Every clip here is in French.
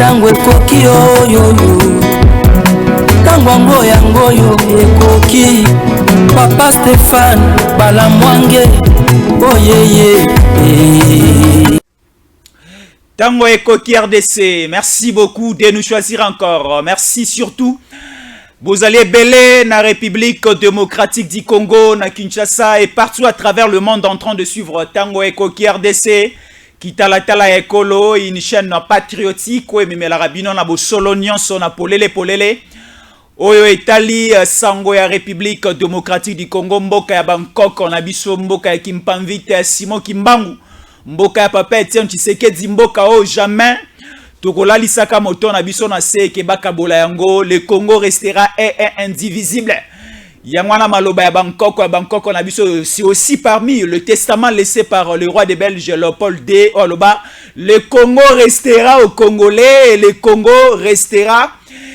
tango ekoki oyoyo tango yango yo ekoki papa Stéphane Balamwange oyeye Tango Ekoki RDC, merci beaucoup de nous choisir encore. Merci surtout. Vous allez belé na République démocratique du Congo, na Kinshasa et partout à travers le monde en train de suivre Tango Ekoki RDC. Kitalatala Ekolo, une chaîne patriotique. Oui, mais la rabino na bo solonion son na polele. Oyo Etali Sango ya République démocratique du Congo, mboka ya Bangkok, on a biso mboka ya Kimpamvite, Simon Kimbangu. Mboka ya papa Etienne Tshisekedi mboka o jamais tokola lisaka moto na biso na se ke bakabola yango. Le Congo restera indivisible. Yangwana maloba ya Bangkok na biso, c'est aussi parmi le testament laissé par le roi des Belges Léopold II Oloba. Le Congo restera au Congolais et le Congo restera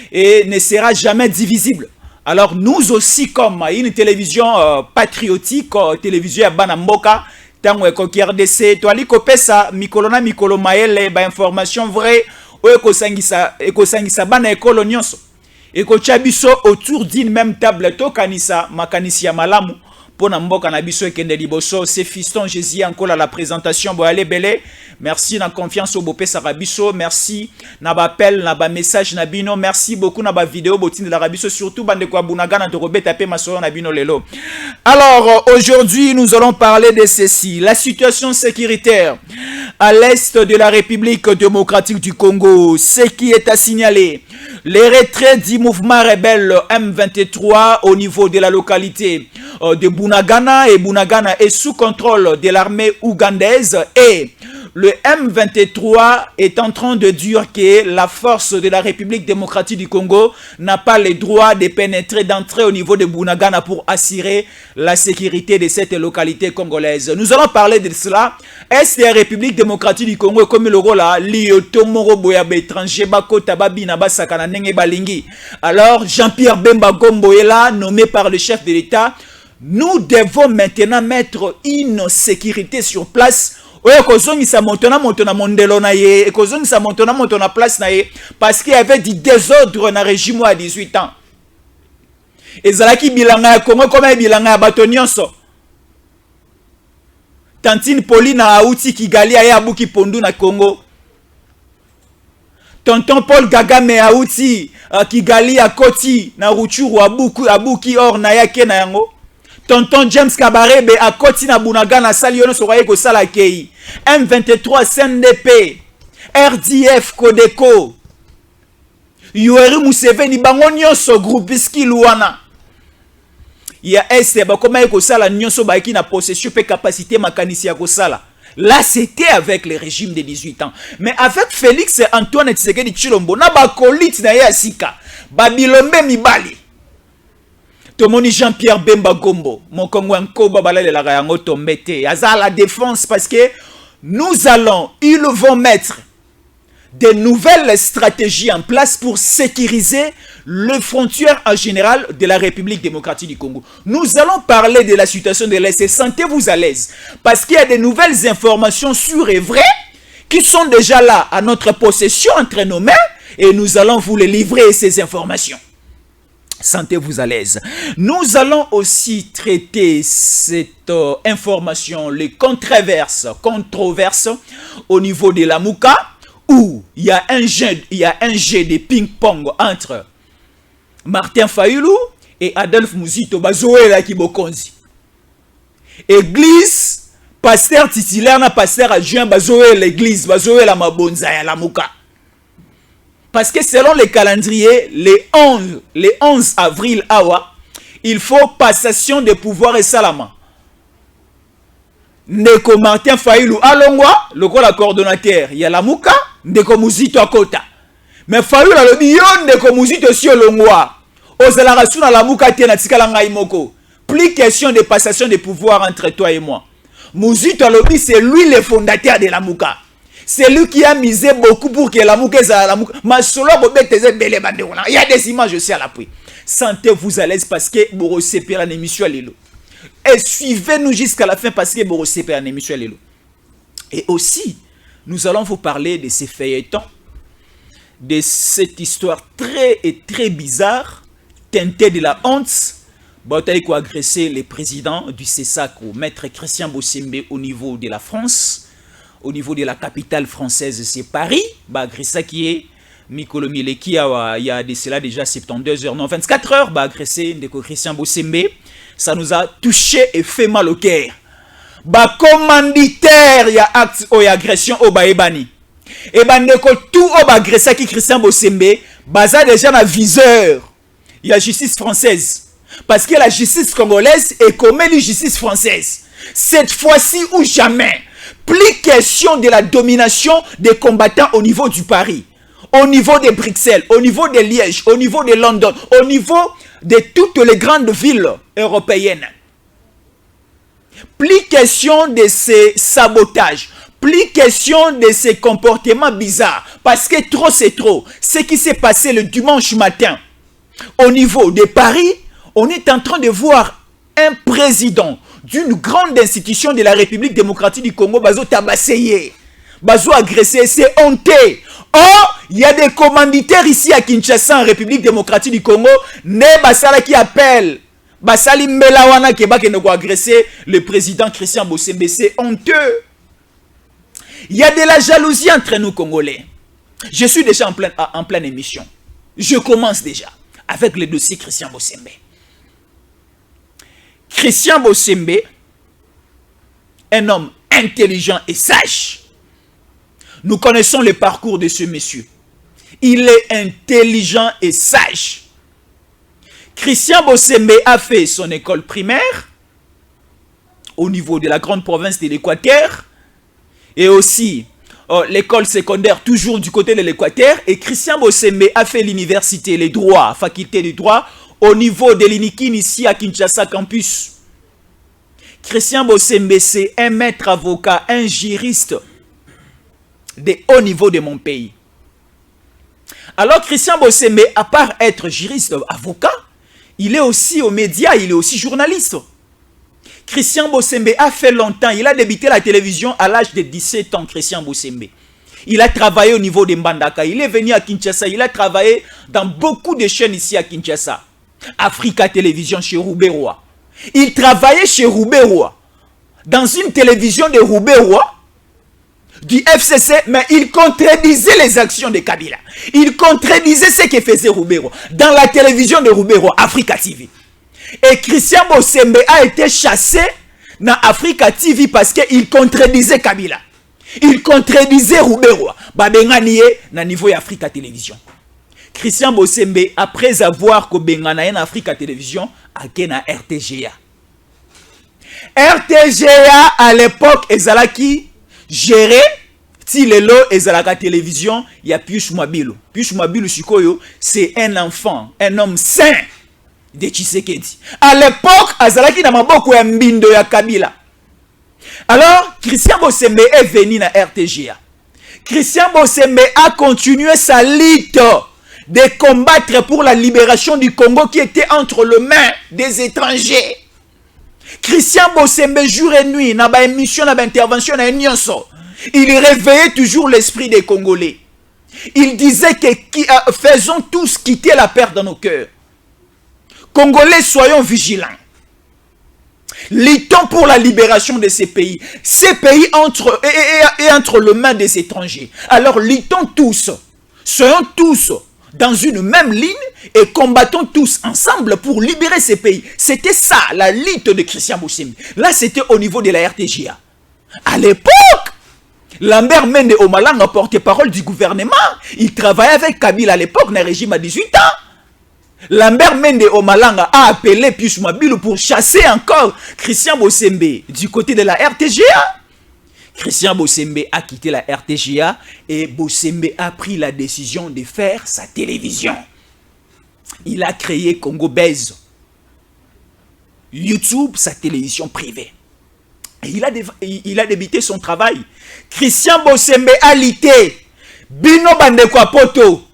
et ne sera jamais divisible. Alors nous aussi, comme une télévision patriotique, télévision ya bana mboka Tango Ekoki RDC, toali kopesa mikolo na mikolo maele ba information vrai oyo ekosangisa bana ekolo nyonso. Ekotia biso autour d'une même table to kanisa makanisi ya malamu pona mboka na biso ekende liboso. C'est Fiston Jésus encore à la présentation boale belé. Merci na confiance au bopé sarabiso, merci na ba appel na ba message na bino, merci beaucoup na ba vidéo botine de la rabiso, surtout bande kwa bunaga na torobe tapé maso na bino lelo. Alors aujourd'hui nous allons parler de ceci, la situation sécuritaire à l'est de la République démocratique du Congo. Ce qui est à signaler, les retraits du mouvement rebelle M23 au niveau de la localité de Bunagana, et Bunagana est sous contrôle de l'armée ougandaise, et le M23 est en train de dire que la force de la République démocratique du Congo n'a pas le droit de pénétrer, d'entrer au niveau de Bunagana pour assurer la sécurité de cette localité congolaise. Nous allons parler de cela. Est-ce la République démocratique du Congo comme le rôle là, Liotomoro Boyabe étranger Bako Tababi Nabasakana Nenge Balingi. Alors Jean-Pierre Bemba Gombo est là, nommé par le chef de l'État. Nous devons maintenant mettre une sécurité sur place. Parce qu'il y avait du désordre dans le régime à 18 ans. Et Zalaki bilanga Congo comme bilanga batonyonso. Tantine Pauline Aouti Kigali aya Abuki Pondu na Congo. Tonton Paul Kagame Aouti Kigali à Koti na Ruchuru Abuki or na yake na yango. Tonton James Kabarebe à Koti na Bunagana Saliono Soraye ko sala kei. M23 CNDP RDF Codeco Yoweri Museveni bango nyonso groupe Skiluana. Il y a este ba comment ko sala nyonso ba ki na possession pe capacité makanisi ya ko sala. Là c'était avec le régime de 18 ans. Mais avec Félix Antoine Tshisekedi Tshilombo na ba colite na ya sika. Babilombe mibali. Tomoni Jean-Pierre Bemba Gombo, mon Kongwanko Babala de la Rayango Tombete, Aza la défense parce que ils vont mettre de nouvelles stratégies en place pour sécuriser les frontières en général de la République démocratique du Congo. Nous allons parler de la situation de l'Est. Sentez-vous à l'aise parce qu'il y a de nouvelles informations sûres et vraies qui sont déjà là à notre possession entre nos mains et nous allons vous les livrer ces informations. Sentez-vous à l'aise. Nous allons aussi traiter cette information, les controverses au niveau de la Mouka, où il y a un jeu de ping-pong entre Martin Fayulu et Adolphe Muzito Bazoela Kibokonzi. Église, pasteur titulaire, na pasteur adjoint Bazoela l'église, Bazoela Mabonza ya la Mouka. Parce que selon le calendrier, les 11 avril, il faut passation de pouvoir et salama. Ndeko Martin Fayulu Alongwa, le coordonnateur, il y a la Mouka, Ndeko Muzito Akota. Mais Fayulu a le bion Ndeko Muzito sur Longwa. Ozala rasuna la Mouka tiena tikalangai moko. Plus question de passation de pouvoir entre toi et moi. Muzito Alobi, c'est lui le fondateur de la Mouka. C'est lui qui a misé beaucoup pour que la Mouka soit la Mouka. Il y a des images aussi à l'appui. Sentez-vous à l'aise parce que vous recevez la émission à l'élo. Et suivez-nous jusqu'à la fin parce que vous recevez la émission à l'élo. Et aussi, nous allons vous parler de ces feuilletons de cette histoire très bizarre, teintée de la honte, Bataille qui a agressé le président du CESACO, maître Christian Bossembe, au niveau de la France, au niveau de la capitale française, c'est Paris. Bah, agressé qui est Mikolo Mileki, il y a de cela déjà 72 heures, non 24 heures, bah, agressé de Christian Bossembe. Ça nous a touché et fait mal au cœur. Bah, commanditaire, il y a acte ou agression au Baébani. Et bah, tout au agressé qui Christian Bossembe, bah, ça déjà un viseur. Il y a justice française. Parce que la justice congolaise est comme la justice française. Cette fois-ci ou jamais, plus question de la domination des combattants au niveau du Paris, au niveau de Bruxelles, au niveau de Liège, au niveau de London, au niveau de toutes les grandes villes européennes. Plus question de ces sabotages, plus question de ces comportements bizarres. Parce que trop c'est trop. Ce qui s'est passé le dimanche matin au niveau de Paris, on est en train de voir un président d'une grande institution de la République démocratique du Congo, Bazo tabassé, Bazo agressé, c'est honteux. Or, il y a des commanditaires ici à Kinshasa, en République démocratique du Congo, ne Basala qui appelle Basali Mbelawana qui va agresser le président Christian Bossembe, c'est honteux. Il y a de la jalousie entre nous Congolais. Je suis déjà en pleine émission. Je commence déjà avec le dossier Christian Bossembe. Christian Bossembe, un homme intelligent et sage. Nous connaissons le parcours de ce monsieur. Il est intelligent et sage. Christian Bossembe a fait son école primaire au niveau de la grande province de l'Équateur et aussi l'école secondaire toujours du côté de l'Équateur. Et Christian Bossembe a fait l'université, les droits, faculté de droit au niveau de l'INIKIN ici à Kinshasa campus. Christian Bossembe, c'est un maître avocat, un juriste de haut niveau de mon pays. Alors Christian Bossembe, à part être juriste, avocat, il est aussi aux médias, il est aussi journaliste. Christian Bossembe a fait longtemps, il a débuté la télévision à l'âge de 17 ans, Christian Bossembe. Il a travaillé au niveau de Mbandaka, il est venu à Kinshasa, il a travaillé dans beaucoup de chaînes ici à Kinshasa. Africa Télévision chez Roubaix-Roi. Il travaillait chez Roubaix-Roi, dans une télévision de Roubaix-Roi, du FCC, mais il contredisait les actions de Kabila. Il contredisait ce que faisait Roubaix-Roi, dans la télévision de Roubaix-Roi, Africa TV. Et Christian Bossembe a été chassé dans Africa TV parce qu'il contredisait Kabila. Il contredisait Roubaix-Roi. Babenganie na niveau Africa Télévision. Christian Bossembe, après avoir kobengana en Africa Télévision, a na RTGA. RTGA à l'époque ezalaki géré ti lelo ezalaka télévision, il y a Pius Mwabilu. Pius Mwabilu sikoyo, c'est un enfant, un homme saint de Tshisekedi. À l'époque, azalaki na maboko ya mbindo ya Kabila. Alors, Christian Bossembe est venu na RTGA. Christian Bossembe a continué sa lutte de combattre pour la libération du Congo qui était entre les mains des étrangers. Christian Bossembe, jour et nuit, dans ba émission, dans ba intervention, dans nyonso, il réveillait toujours l'esprit des Congolais. Il disait que faisons tous quitter la peur dans nos cœurs. Congolais, soyons vigilants. Luttons pour la libération de ces pays. Ces pays entre les mains des étrangers. Alors luttons tous. Soyons tous dans une même ligne et combattons tous ensemble pour libérer ces pays. C'était ça, la lutte de Christian Bossembe. Là, c'était au niveau de la RTGA. À l'époque, Lambert Mende Omalanga, porte-parole du gouvernement, il travaillait avec Kabila à l'époque, dans le régime à 18 ans. Lambert Mende Omalanga a appelé Pius Mwabilu pour chasser encore Christian Bossembe du côté de la RTGA. Christian Bossembe a quitté la RTGA et Bossembe a pris la décision de faire sa télévision. Il a créé Congo Base. YouTube, sa télévision privée. Et il a débuté son travail. Christian Bossembe a lutté. Bino Bandekwa Poto.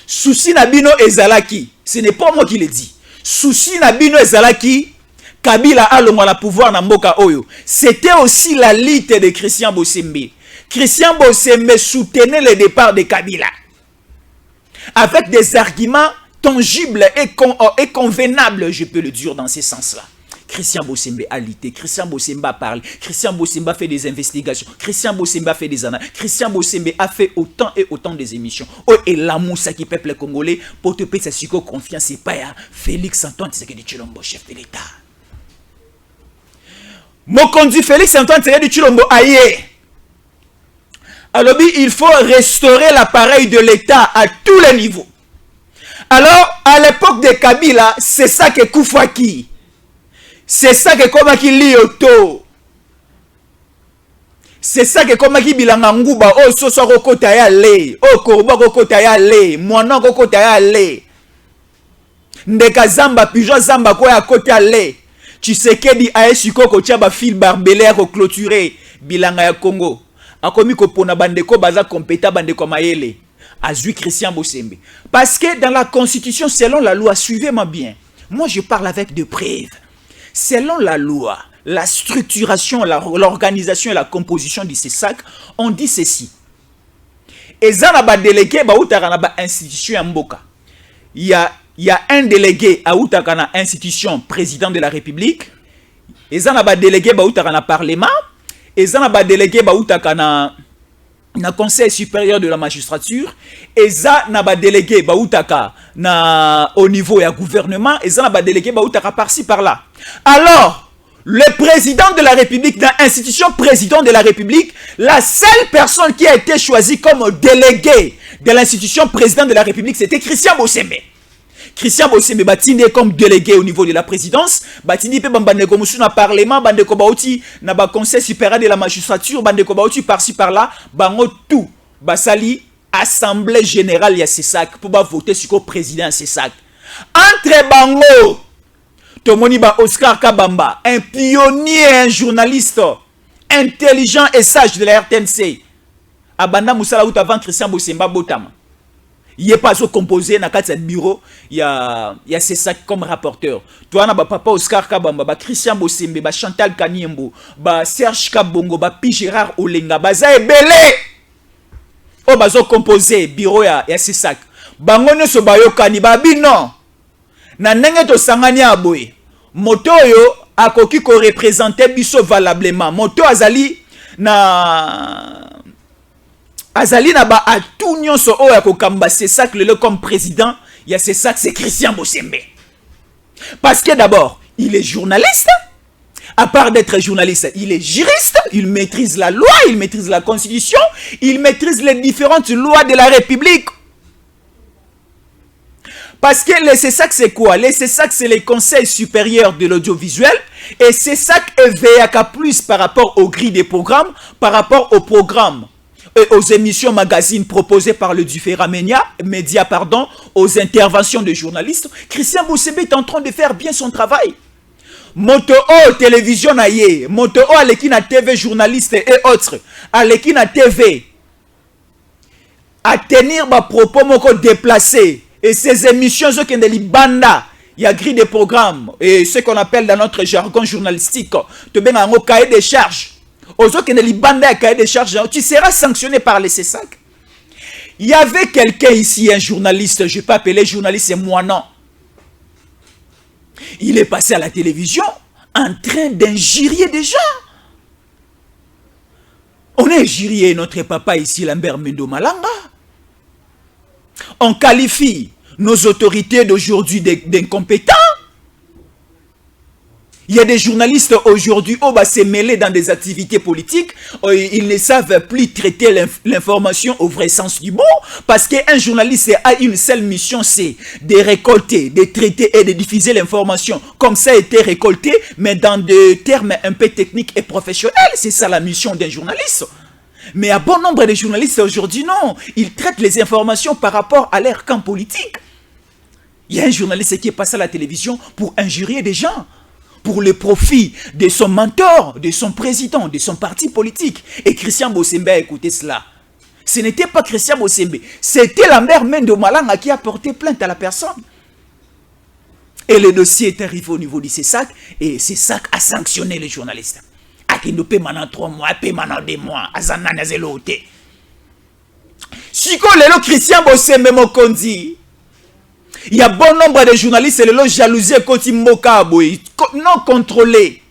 Souci Nabino Ezalaki. Ce n'est pas moi qui le dis. Souci Nabino Ezalaki. Kabila a le pouvoir na mboka oyo. C'était aussi la lutte de Christian Bossembe. Christian Bossembe soutenait le départ de Kabila avec des arguments tangibles et convenables, je peux le dire dans ce sens-là. Christian Bossembe a lutté, Christian Bossembe a parlé, Christian Bossembe a fait des investigations, Christian Bossembe a fait des analyses, Christian Bossembe a fait autant et autant des émissions. Oh, et l'amour, ça qui peuple congolais, pour te payer sa confiance, c'est pas à Félix Antoine Tshisekedi Tshilombo, chef de l'État. Mon conduit Félix Antoine Tshisekedi Tshilombo, aïe. Alors, il faut restaurer l'appareil de l'État à tous les niveaux. Alors, à l'époque de Kabila, c'est ça que Koufouaki. C'est ça que Komaki Lioto. C'est ça que Komaki Bilanga Nguba. Oh, Soso Kokota ya le. Oh, Koruba Kokota ya le. Mwana Kokota ya le. Ndeka Zamba, Pijo Zamba Koya Kota le. Tshisekedi Aeshiko Kochaba fil barbelé ko clôturer Bilanga ya Congo. Akomi Kopona Bandeko Baza Kompeta Bandeko Mayele. Azui Christian Bossembe. Parce que dans la constitution, selon la loi, suivez-moi bien. Moi, je parle avec des preuves. Selon la loi, la structuration, l'organisation et la composition du CESAC, on dit ceci. Et ça n'a pas délégué à institution Mboka. Il y a un délégué à Outakana institution président de la République. Et ça n'a pas délégué à Parlement. Et ça n'a pas délégué à na conseil supérieur de la magistrature, et ça n'a pas délégué au niveau du gouvernement, et ça n'a pas délégué par-ci par-là. Alors, le président de la République, dans l'institution président de la République, la seule personne qui a été choisie comme délégué de l'institution président de la République, c'était Christian Bossembe. Christian Bossembe batindi comme délégué au niveau de la présidence, batindi pe bambandeko musu na parlement, bandeko bauti na ba conseil supérieur de la magistrature, bandeko bauti par-ci par-là, bango tout basali assemblée générale ya CESAC pour ba voter sur le président CESAC. Entre bango tomoni ba Oscar Kabamba, un pionnier, un journaliste intelligent et sage de la RTNC. Abanda musala out avant Christian Bossembe botama. Il n'est pas composé dans le bureau, il y a CESAC comme rapporteur. Toi, papa Oscar Kabamba, Christian Bossembe, Chantal Kaniembo, Serge Kabongo, Pi Gérard Olenga, Zae Belé. Oh, bazo composé bureau ya CESAC. Bangono so bayo kaniba bino. Na nenge to sangani aboye. Moto yo akoki ko représenter biso valablement. Moto azali na Azali na ba a tout nyonso o ya kokamba CESAC le comme président, il y a CESAC, c'est Christian Bossembe. Parce que d'abord, il est journaliste. À part d'être journaliste, il est juriste, il maîtrise la loi, il maîtrise la constitution, il maîtrise les différentes lois de la République. Parce que les CESAC, c'est quoi? Les CESAC, c'est les conseils supérieurs de l'audiovisuel. Et CESAC est plus par rapport aux grilles des programmes, par rapport aux programmes et aux émissions magazines proposées par le différent médias, aux interventions de journalistes. Christian Bossembe est en train de faire bien son travail. Moto O télévision naie, Moto O Alekina TV journaliste et autres, Alekina TV à tenir ma propos moko déplacé et ces émissions ce qui est banda, il y a grille de programmes et ce qu'on appelle dans notre jargon journalistique, te ben un cahier de charges. Aux autres qui ne banda cahier de charges, tu seras sanctionné par les CESAC. Il y avait quelqu'un ici, un journaliste, je ne vais pas appeler journaliste, c'est moi non. Il est passé à la télévision en train d'injurier des gens. On a injurié notre papa ici, Lambert Mendo Malanga. On qualifie nos autorités d'aujourd'hui d'incompétents. Il y a des journalistes aujourd'hui qui se mêler dans des activités politiques. Ils ne savent plus traiter l'information au vrai sens du mot. Parce qu'un journaliste a une seule mission, c'est de récolter, de traiter et de diffuser l'information comme ça a été récolté, mais dans des termes un peu techniques et professionnels. C'est ça la mission d'un journaliste. Mais à bon nombre de journalistes aujourd'hui, non. Ils traitent les informations par rapport à leur camp politique. Il y a un journaliste qui est passé à la télévision pour injurier des gens, pour le profit de son mentor, de son président, de son parti politique. Et Christian Bossembe a écouté cela. Ce n'était pas Christian Bossembe, c'était Lambert Mendo Malanga qui a porté plainte à la personne. Et le dossier est arrivé au niveau du CESAC, et CESAC a sanctionné les journalistes. A qui nous paie maintenant 3 mois, paie maintenant 2 mois. Azanana zelote. Si le Christian Bosembe Mokondi, il y a bon nombre de journalistes et le jalousie côté Mokaboy, non contrôlé.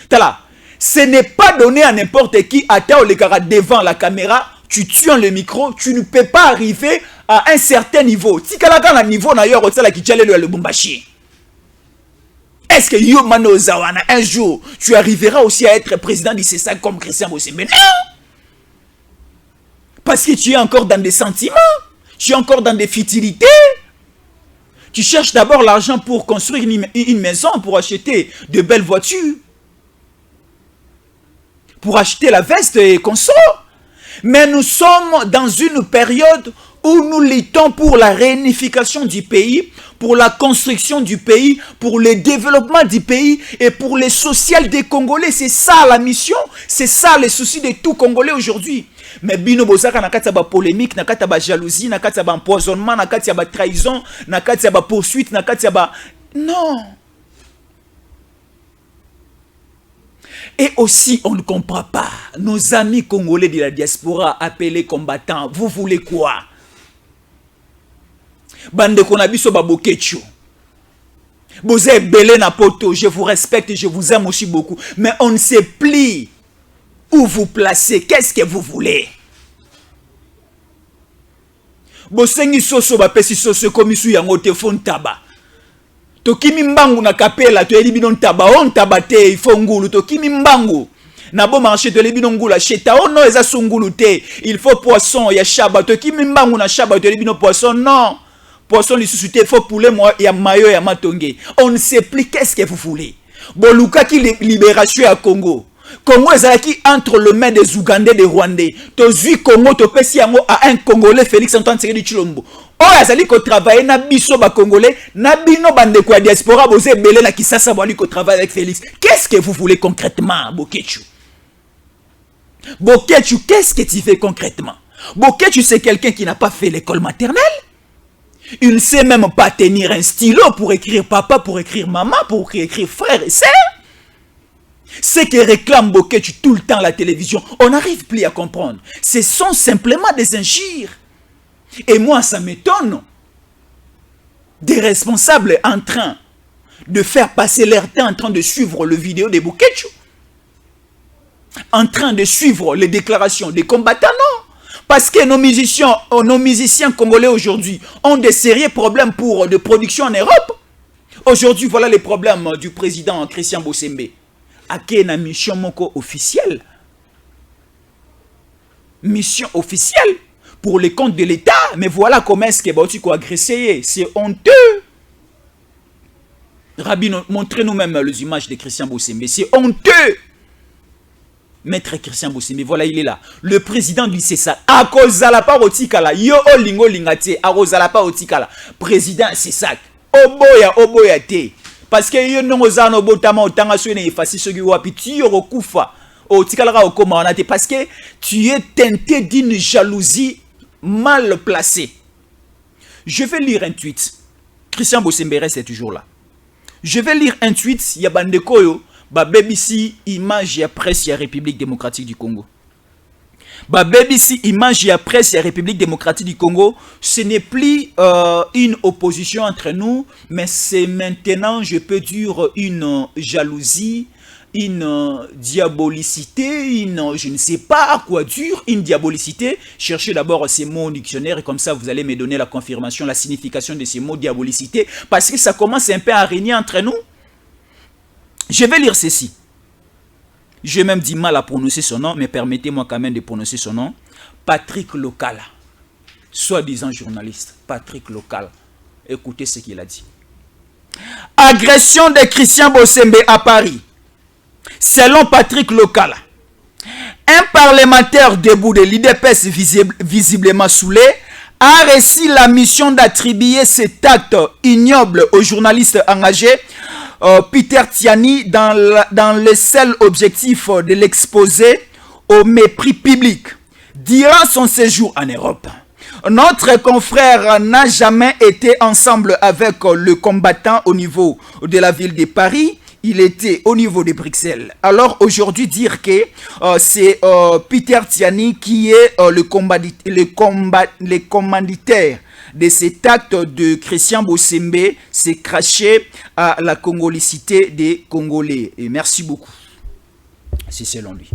Tala, ce n'est pas donné à n'importe qui à le cara devant la caméra, tu tiens le micro, tu ne peux pas arriver à un certain niveau. Si quelqu'un a un niveau d'ailleurs, le Bumbashi. Est-ce que yo Mano Zawana, un jour, tu arriveras aussi à être président du CESA comme Christian Bosembe? Non! Parce que tu es encore dans des sentiments, tu es encore dans des futilités. Tu cherches d'abord l'argent pour construire une maison, pour acheter de belles voitures, pour acheter la veste et consort. Mais nous sommes dans une période où nous luttons pour la réunification du pays, pour la construction du pays, pour le développement du pays et pour le social des Congolais. C'est ça la mission, c'est ça le souci de tout Congolais aujourd'hui. Mais bino bozaka na kati ya ba polémique, na kati ya ba jalousie, na kati ya ba empoisonnement, na kati ya ba trahison, na kati ya ba poursuite, na kati ya ba... Non. Et aussi, on ne comprend pas. Nos amis congolais de la diaspora appelés combattants, vous voulez quoi? Bande konabiso babokecho. Bozé belé na poto, je vous respecte, je vous aime aussi beaucoup. Mais on ne sait plus où vous placez. Qu'est-ce que vous voulez? Bosengi soso bapesi soso komisu yango te fon taba. Tokimi mbangu na kapela to elibi non taba on tabate il faut ngulu tokimi mbangu. Na bo marché to elibi non ngula cheta on no eza sungulu te. Il faut poisson ya shaba tokimi mbangu na shaba to elibi non poisson non. Poisson li susute il faut poulet moi ya mayo ya matonge. On ne sait plus qu'est-ce que vous voulez. Boluka ki libération à Congo. Congo est entre les mains des Ougandais, des Rwandais. Tu Congo, tu pèses à un Congolais, Félix Antoine Tshisekedi Tshilombo. Oh, il ko travailler na biso ba Congolais, na bino bande ko diaspora, bozé belé na Kisasa bali ko travaille avec Félix. Qu'est-ce que vous voulez concrètement, Bokechu? Bokechu, qu'est-ce que tu fais concrètement? Bokechu, c'est quelqu'un qui n'a pas fait l'école maternelle. Il ne sait même pas tenir un stylo pour écrire papa, pour écrire maman, pour écrire frère et sœur. Ce que réclame Bokechu tout le temps à la télévision, on n'arrive plus à comprendre. Ce sont simplement des injures. Et moi, ça m'étonne. Des responsables en train de faire passer leur temps en train de suivre le vidéo de Bokechu. En train de suivre les déclarations des combattants, non. Parce que nos musiciens congolais aujourd'hui ont des sérieux problèmes de production en Europe. Aujourd'hui, voilà les problèmes du président Christian Bosembe. Une mission moko officielle. Mission officielle pour les comptes de l'État. Mais voilà comment est-ce que tu as agressé. C'est honteux. Rabbi, montrez-nous même les images de Christian Bosembe. C'est honteux. Maître Christian Bosembe, voilà, il est là. Le président du CESA. A cause de la parotikala. Yo olingo lingate. A cause de la parotikala. Président CESA. Oboya te. Parce que yo n'ozano botama otanga suene efasi sogi wapi tu rokufa o tikalara okoma onate parce que tu es teinté d'une jalousie mal placée. Je vais lire un tweet. Christian Bosembe est toujours là. Je vais lire un tweet ya bandekoyo ba BBC image ya presse ya République démocratique du Congo. Ba BBC image ya presse ya République démocratique du Congo, ce n'est plus une opposition entre nous, mais c'est maintenant, je peux dire, une jalousie, une diabolicité, je ne sais pas à quoi dire, une diabolicité. Cherchez d'abord ces mots au dictionnaire et comme ça vous allez me donner la confirmation, la signification de ces mots diabolicité, parce que ça commence un peu à régner entre nous. Je vais lire ceci. J'ai même dit mal à prononcer son nom, mais permettez-moi quand même de prononcer son nom. Patrick Lokala, soi-disant journaliste. Patrick Lokala. Écoutez ce qu'il a dit. Agression de Christian Bosembe à Paris. Selon Patrick Lokala, un parlementaire debout de l'IDPS visiblement saoulé a reçu la mission d'attribuer cet acte ignoble au journaliste engagé Peter Tiani dans le seul objectif de l'exposer au mépris public. Durant son séjour en Europe, notre confrère n'a jamais été ensemble avec le combattant au niveau de la ville de Paris. il était au niveau de Bruxelles. Alors aujourd'hui, dire que c'est Peter Tiani qui est le commanditaire de cet acte de Christian Bossembe, c'est craché à la congolicité des Congolais. Et merci beaucoup. C'est selon lui.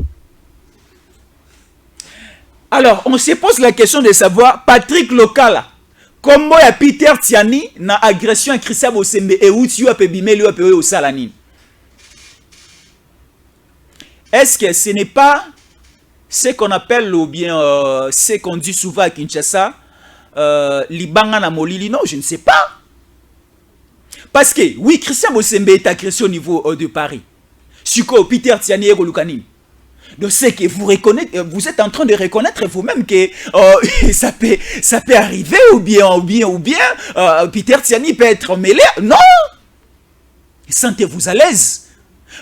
Alors, on se pose la question de savoir, Patrick Lokala, comment il y a Peter Tiani na agression à Christian Bossembe et où tu as pu bimer au Salanine. Est-ce que ce n'est pas ce qu'on appelle ou bien ce qu'on dit souvent à Kinshasa, Libanga na Molili? Non, je ne sais pas. Parce que, oui, Christian Bossembe est agressé au niveau de Paris. Suko, Peter Tiani et Golukanine. Donc c'est que vous êtes en train de reconnaître vous-même que ça peut arriver ou bien Peter Tiani peut être mêlé. Non! Sentez-vous à l'aise.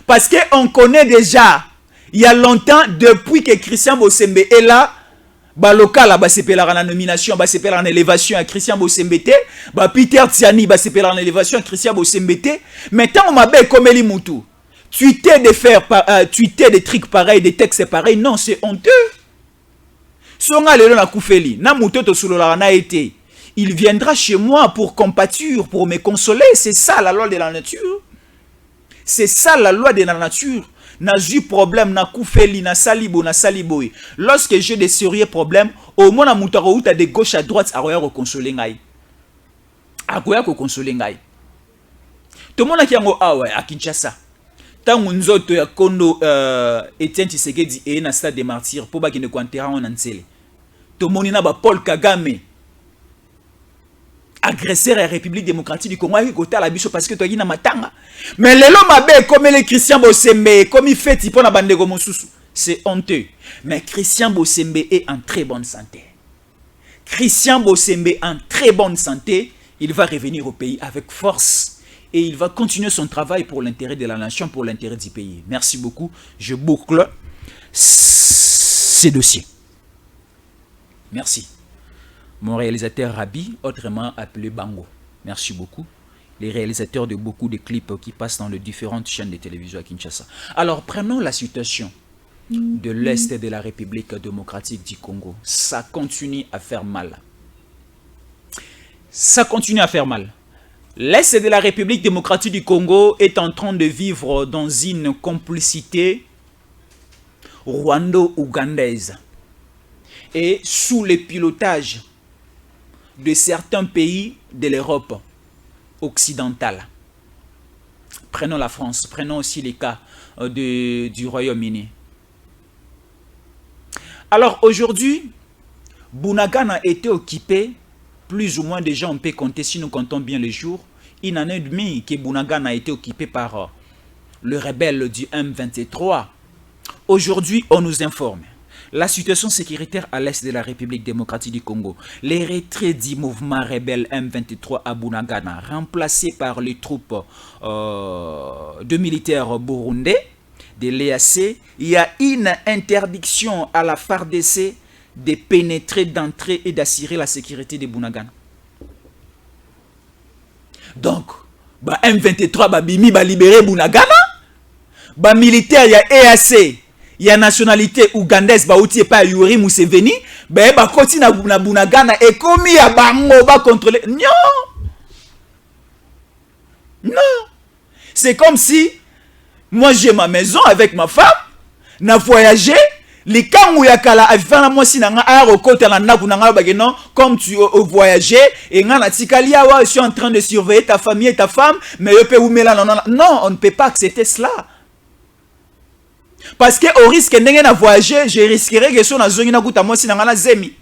Parce qu'on connaît déjà, il y a longtemps, depuis que Christian Bossembe est là, local, c'est la nomination, c'est la élévation à Christian Bossembe, Peter Tiani, c'est la élévation à Christian Bossembe. Maintenant, on m'a dit comme Elimoutou. Tweeter des trucs pareils, des textes pareils, non, c'est honteux. Il viendra chez moi pour compatir, pour me consoler. C'est ça la loi de la nature. C'est ça la loi de la nature. N'a eu problème, n'a koufeli, n'a salibo, n'a saliboy. Lorsque j'ai des sérieux problèmes, au moins, na de gauche à droite, à roya consoler ngai. À roya consoler ngai. Tout le monde a qui à Kinshasa. Tant nzoto ya kondo Etienne Tshisekedi et na stade des martyrs pour ba ki ne kwantera on ansele. To monina ba Paul Kagame agresseur à République démocratique du Congo qui kota la biso parce que to na matanga. Mais lelo mabe comme les Christian Bossembe comme il fait tipo na bandego mosusu. C'est honteux. Mais Christian Bossembe est en très bonne santé. Christian Bossembe en très bonne santé, il va revenir au pays avec force. Et il va continuer son travail pour l'intérêt de la nation, pour l'intérêt du pays. Merci beaucoup. Je boucle ces dossiers. Merci. Mon réalisateur Rabi, autrement appelé Bango. Merci beaucoup. Les réalisateurs de beaucoup de clips qui passent dans les différentes chaînes de télévision à Kinshasa. Alors, prenons la situation de l'Est de la République démocratique du Congo. Ça continue à faire mal. Ça continue à faire mal. L'Est de la République démocratique du Congo est en train de vivre dans une complicité rwando-ougandaise et sous le pilotage de certains pays de l'Europe occidentale. Prenons la France, prenons aussi les cas du Royaume-Uni. Alors aujourd'hui, Bunagana a été occupé. Plus ou moins de gens on peut compter, si nous comptons bien les jours, une année et demie que Bunagana a été occupé par le rebelle du M23. Aujourd'hui, on nous informe. La situation sécuritaire à l'est de la République démocratique du Congo. Les retraits du mouvement rebelle M23 à Bunagana, remplacés par les troupes de militaires burundais, de l'EAC, il y a une interdiction à la FARDC de pénétrer, d'entrer et d'assurer la sécurité de Bunagana. Donc, M23 bimi libérer Bunagana. Militaire, il y a EAC, il y a nationalité ougandaise, outil pas Yuri Museveni, koti na Bunagana et comme il y a bango contrôler. Non. Non. C'est comme si moi j'ai ma maison avec ma femme, n'a voyagé. Les cas où il y a comme tu voyages et je suis en train de surveiller ta famille et ta femme, mais non, on ne peut pas accepter cela. Parce que au risque de voyager, je risquerais que son zemi.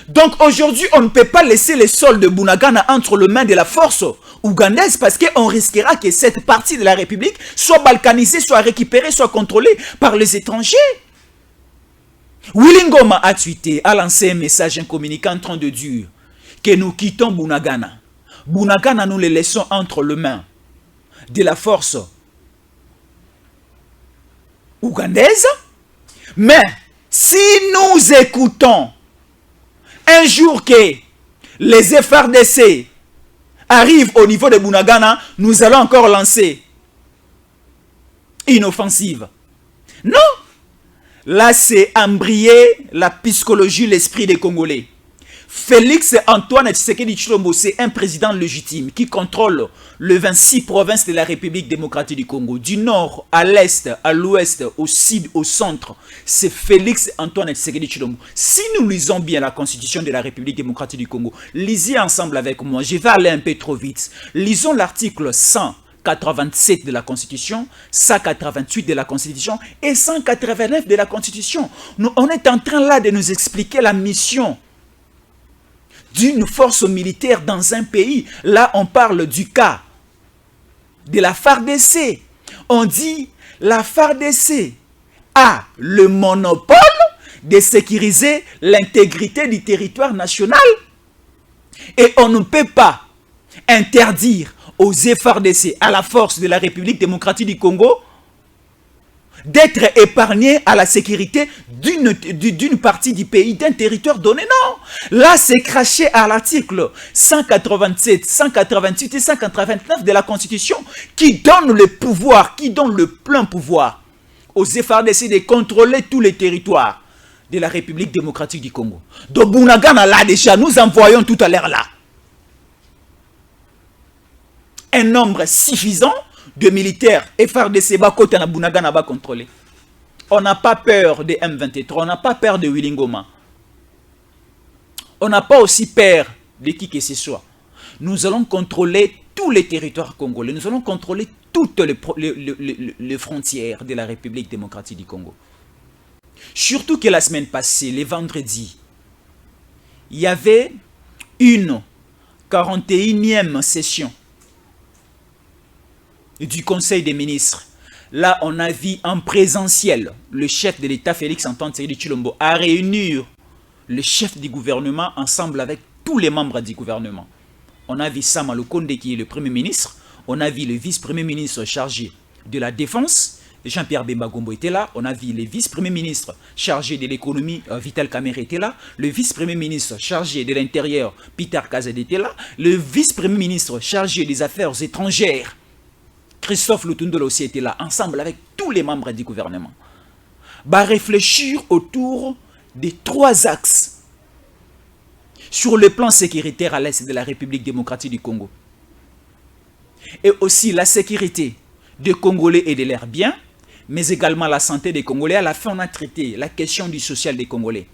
Donc aujourd'hui, on ne peut pas laisser les sols de Bunagana entre les mains de la force ougandaise parce qu'on risquera que cette partie de la République soit balkanisée, soit récupérée, soit contrôlée par les étrangers. Willy Ngoma a tweeté, a lancé un message, un communiqué en train de dire que nous quittons Bunagana. Bunagana, nous les laissons entre les mains de la force ougandaise. Mais si nous écoutons un jour que les FARDC arrivent au niveau de Bunagana, nous allons encore lancer inoffensive. Non. Là, c'est embrayer la psychologie, l'esprit des Congolais. Félix Antoine Tshisekedi Tshilombo, c'est un président légitime qui contrôle les 26 provinces de la République démocratique du Congo. Du nord à l'est, à l'ouest, au sud, au centre. C'est Félix Antoine Tshisekedi Tshilombo. Si nous lisons bien la constitution de la République démocratique du Congo, lisez ensemble avec moi. Je vais aller un peu trop vite. Lisons l'article 187 de la Constitution, 188 de la Constitution et 189 de la Constitution. On est en train là de nous expliquer la mission d'une force militaire dans un pays. Là, on parle du cas de la FARDC. On dit la FARDC a le monopole de sécuriser l'intégrité du territoire national. Et on ne peut pas interdire aux FARDC, à la force de la République démocratique du Congo, d'être épargnés à la sécurité d'une partie du pays, d'un territoire donné. Non. Là, c'est craché à l'article 187, 188 et 189 de la Constitution qui donne le pouvoir, qui donne le plein pouvoir aux FARDC de contrôler tous les territoires de la République démocratique du Congo. Donc, Bunagana, là déjà, nous envoyons tout à l'heure là un nombre suffisant de militaires FARDC Bakota na Bunagana ba contrôler. On n'a pas peur de M23, on n'a pas peur de Willingoma. On n'a pas aussi peur de qui que ce soit. Nous allons contrôler tous les territoires congolais. Nous allons contrôler toutes les frontières de la République démocratique du Congo. Surtout que la semaine passée, les vendredis, il y avait une 41e session du Conseil des ministres. Là, on a vu en présentiel le chef de l'État, Félix Antoine Tshisekedi Tshilombo, à réunir le chef du gouvernement ensemble avec tous les membres du gouvernement. On a vu Sama Lukonde qui est le Premier ministre. On a vu le vice-premier ministre chargé de la Défense, Jean-Pierre Bemba Gombo était là. On a vu le vice-premier ministre chargé de l'économie, Vital Kamerhe était là. Le vice-premier ministre chargé de l'Intérieur, Peter Kazed était là. Le vice-premier ministre chargé des Affaires étrangères, Christophe Lutundolo aussi était là, ensemble avec tous les membres du gouvernement. Bah, réfléchir autour des 3 axes sur le plan sécuritaire à l'est de la République démocratique du Congo. Et aussi la sécurité des Congolais et de leurs biens, mais également la santé des Congolais. À la fin, on a traité la question du social des Congolais.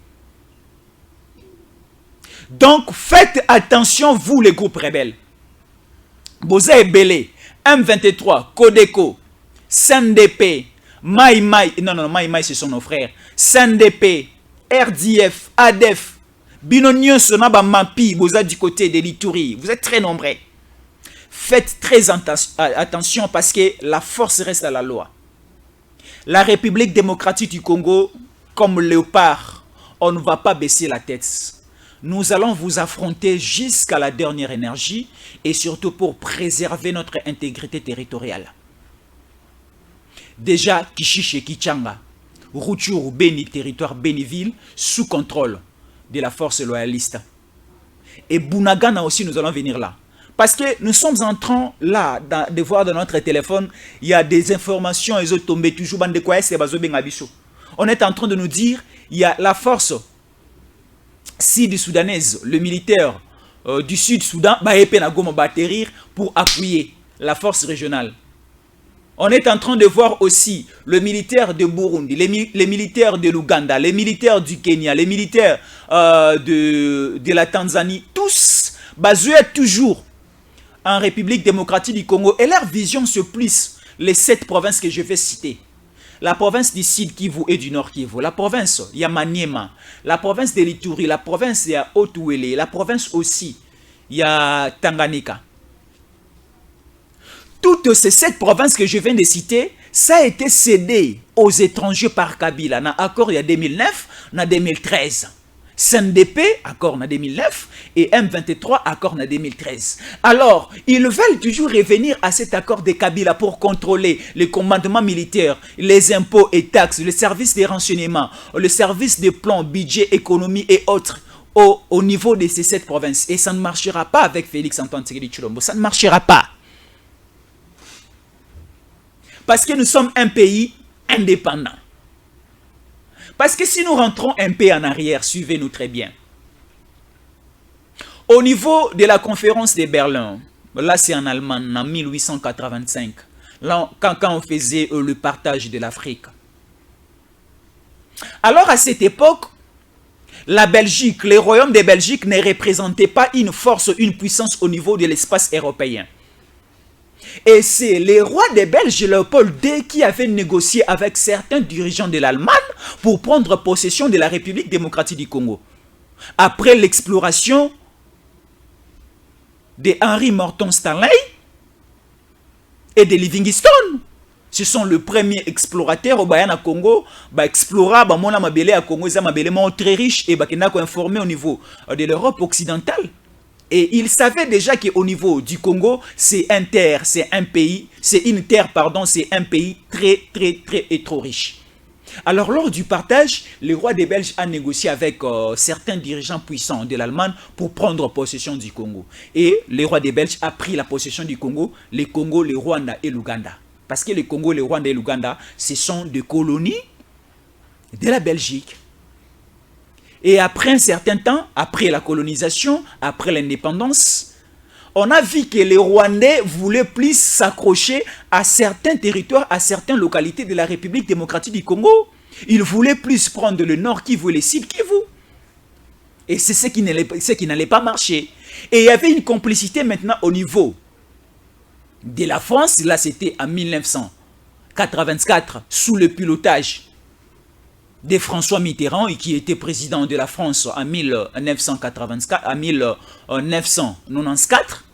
Donc, faites attention, vous les groupes rebelles. Boza et Belé, M23, Codeco, CNDP, Mai Mai, non, Mai Mai, ce sont nos frères, CNDP, RDF, ADEF, Binonio Sonaba Mapi, Boza du côté de l'Ituri, vous êtes très nombreux. Faites très attention parce que la force reste à la loi. La République démocratique du Congo, comme léopard, on ne va pas baisser la tête. Nous allons vous affronter jusqu'à la dernière énergie et surtout pour préserver notre intégrité territoriale. Déjà, Kishiche et Kichanga, Rutshuru, Beni, territoire Beniville, sous contrôle de la force loyaliste. Et Bunagana aussi, nous allons venir là. Parce que nous sommes en train là de voir dans notre téléphone, il y a des informations, ils ont tombé toujours. On est en train de nous dire, il y a la force sud-soudanaise, le militaire du Sud-Soudan, va atterrir pour appuyer la force régionale. On est en train de voir aussi le militaire de Burundi, les militaires de l'Ouganda, les militaires du Kenya, les militaires de la Tanzanie, tous basés toujours en République démocratique du Congo. Et leur vision se plisse les 7 provinces que je vais citer. La province du Sud Kivu et du Nord Kivu, la province Yamaniema, la province de l'Ituri, la province de Haut-Ouélé, la province aussi, il y a Tanganyika. Toutes ces 7 provinces que je viens de citer, ça a été cédé aux étrangers par Kabila. Dans l'accord il y a 2009, en 2013. CNDP, accord en 2009, et M23, accord en 2013. Alors, ils veulent toujours revenir à cet accord de Kabila pour contrôler les commandements militaires, les impôts et taxes, le service des renseignements, le service des plans, budget, économie et autres au niveau de ces 7 provinces. Et ça ne marchera pas avec Félix Antoine Tshisekedi Tshilombo. Ça ne marchera pas. Parce que nous sommes un pays indépendant. Parce que si nous rentrons un peu en arrière, suivez-nous très bien. Au niveau de la conférence de Berlin, là c'est en Allemagne, en 1885, là, quand on faisait le partage de l'Afrique. Alors à cette époque, la Belgique, le royaume de Belgique ne représentait pas une force, une puissance au niveau de l'espace européen. Et c'est le roi des Belges, Léopold II, qui avait négocié avec certains dirigeants de l'Allemagne pour prendre possession de la République démocratique du Congo. Après l'exploration de Henry Morton Stanley et de Livingstone. Ce sont le premier explorateur au Bayana Congo, explora mona mabele à Congo, ça mabele très riche et bakena ko informé au niveau de l'Europe occidentale. Et il savait déjà qu'au niveau du Congo, c'est un pays très et trop riche. Alors lors du partage, le roi des Belges a négocié avec certains dirigeants puissants de l'Allemagne pour prendre possession du Congo. Et le roi des Belges a pris la possession du Congo, le Rwanda et l'Ouganda. Parce que le Congo, le Rwanda et l'Ouganda, ce sont des colonies de la Belgique. Et après un certain temps, après la colonisation, après l'indépendance, on a vu que les Rwandais voulaient plus s'accrocher à certains territoires, à certaines localités de la République démocratique du Congo. Ils voulaient plus prendre le Nord Kivu et le Sud Kivu. Et c'est ce qui n'allait pas marcher. Et il y avait une complicité maintenant au niveau de la France. Là, c'était en 1984, sous le pilotage de François Mitterrand, qui était président de la France en 1994.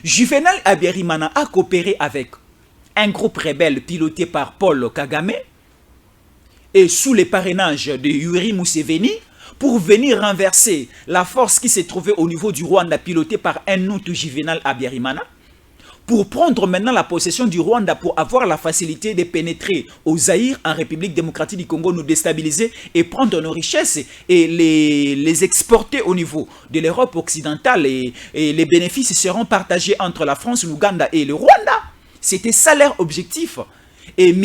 Juvenal Habyarimana a coopéré avec un groupe rebelle piloté par Paul Kagame et sous les parrainages de Yoweri Museveni pour venir renverser la force qui se trouvait au niveau du Rwanda pilotée par un autre Juvenal Habyarimana, pour prendre maintenant la possession du Rwanda, pour avoir la facilité de pénétrer au Zaïre, en République démocratique du Congo, nous déstabiliser et prendre nos richesses et les exporter au niveau de l'Europe occidentale, et les bénéfices seront partagés entre la France, l'Ouganda et le Rwanda. C'était ça leur objectif. Et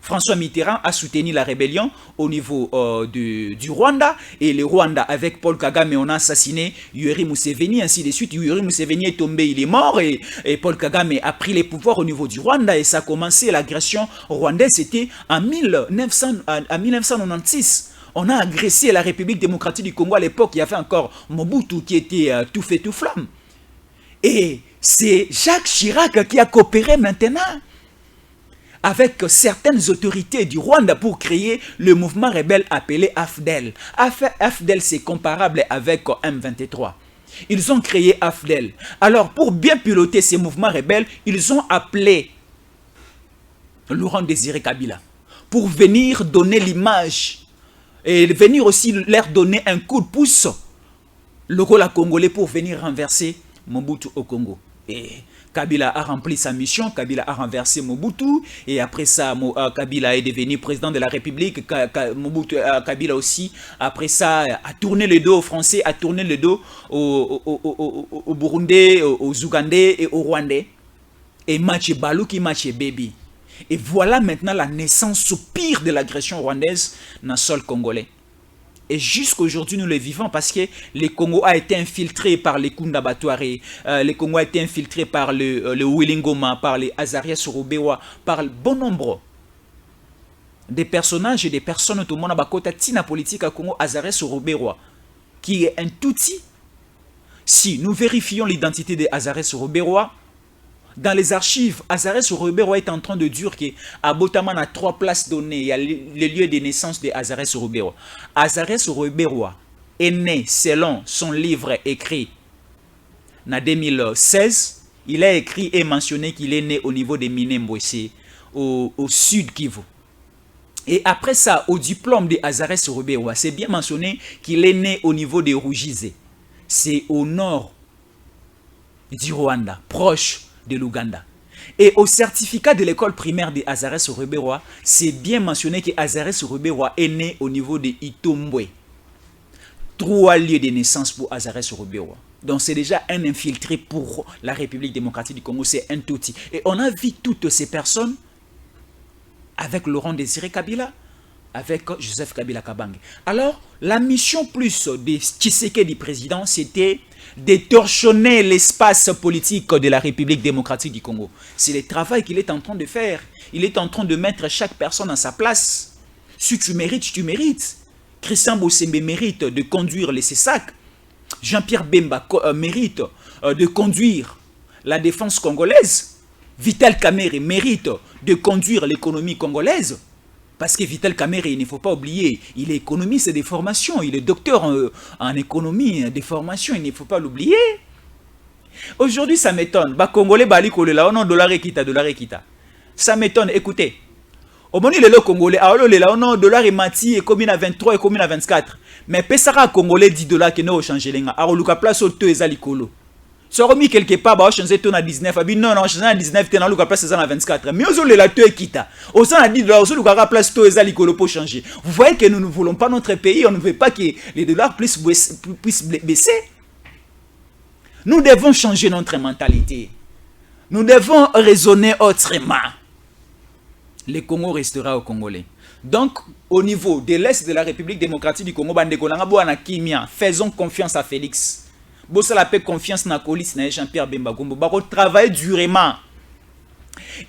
François Mitterrand a soutenu la rébellion au niveau du Rwanda, et le Rwanda avec Paul Kagame, on a assassiné Yoweri Museveni, ainsi de suite. Yoweri Museveni est tombé, il est mort, et Paul Kagame a pris les pouvoirs au niveau du Rwanda, et ça a commencé l'agression rwandaise, c'était en 1996. On a agressé la République démocratique du Congo. À l'époque, il y avait encore Mobutu qui était tout fait tout flamme. Et c'est Jacques Chirac qui a coopéré maintenant avec certaines autorités du Rwanda pour créer le mouvement rebelle appelé AFDEL. AFDEL, c'est comparable avec M23. Ils ont créé AFDEL. Alors, pour bien piloter ces mouvements rebelles, ils ont appelé Laurent Désiré Kabila pour venir donner l'image et venir aussi leur donner un coup de pouce, le Rwanda congolais, pour venir renverser Mobutu au Congo. Et Kabila a rempli sa mission, Kabila a renversé Mobutu, et après ça, Kabila est devenu président de la République. Kabila aussi, après ça, a tourné le dos aux Français, a tourné le dos aux Burundais, aux Ougandais et aux Rwandais. Et match Balouki, match Baby. Et voilà maintenant la naissance pire de l'agression rwandaise dans le sol congolais. Et jusqu'aujourd'hui, nous le vivons parce que le Congo a été infiltré par les Kunda Batouare, le Congo a été infiltré par le Willingoma, par les Azaria Sorobewa, par bon nombre des personnages et des personnes, tout le monde a bakota tina politique à Congo, Azaria Sorobewa, qui est un touti. Si nous vérifions l'identité de Azaria Sorobewa, dans les archives, Azaria Sorobewa est en train de dire qu'à Botaman, à 3 places données, il y a le lieu de naissance de Azaria Sorobewa. Azaria Sorobewa est né selon son livre écrit en 2016. Il a écrit et mentionné qu'il est né au niveau de Minembwe, au sud Kivu. Et après ça, au diplôme de Azaria Sorobewa, c'est bien mentionné qu'il est né au niveau de Rugise. C'est au nord du Rwanda, proche de l'Ouganda. Et au certificat de l'école primaire de Azaria Sorobewa, c'est bien mentionné que Azaria Sorobewa est né au niveau de Itombwe. 3 lieux de naissance pour Azaria Sorobewa. Donc c'est déjà un infiltré pour la République démocratique du Congo, c'est un touti. Et on a vu toutes ces personnes avec Laurent Désiré Kabila, avec Joseph Kabila Kabange. Alors, la mission plus de Tshisekedi président, c'était de torchonner l'espace politique de la République démocratique du Congo. C'est le travail qu'il est en train de faire. Il est en train de mettre chaque personne à sa place. Si tu mérites, tu mérites. Christian Bossembe mérite de conduire les CESAC. Jean-Pierre Bemba mérite de conduire la défense congolaise. Vital Kamerhe mérite de conduire l'économie congolaise. Parce que Vital Kamerhe, il ne faut pas oublier, il est économiste de formation, il est docteur en économie de formation, il ne faut pas l'oublier. Aujourd'hui, ça m'étonne. Bah, Congolais, bah, on a dollar equita. Ça m'étonne. Écoutez, au moment où les Congolais, on a dollar et mati et combien à 23 et combien à 24. Mais pesara Congolais 10 dollars qui n'ont changé les gars. Alors, le place au taux est alikolo. Si on remis quelque part, bah, on change ton à 19. Non, on change à 19, tu as le place à 24. Mais on a la taux quitta. On a 10 dollars, on a place taux et alikolo pour changer. Vous voyez que nous ne voulons pas notre pays, on ne veut pas que les dollars puissent baisser. Nous devons changer notre mentalité. Nous devons raisonner autrement. Le Congo restera au Congolais. Donc, au niveau de l'Est de la République démocratique du Congo, faisons confiance à Félix. Si la paix confiance dans la police, Jean-Pierre Bemba Gombo, travailler durement.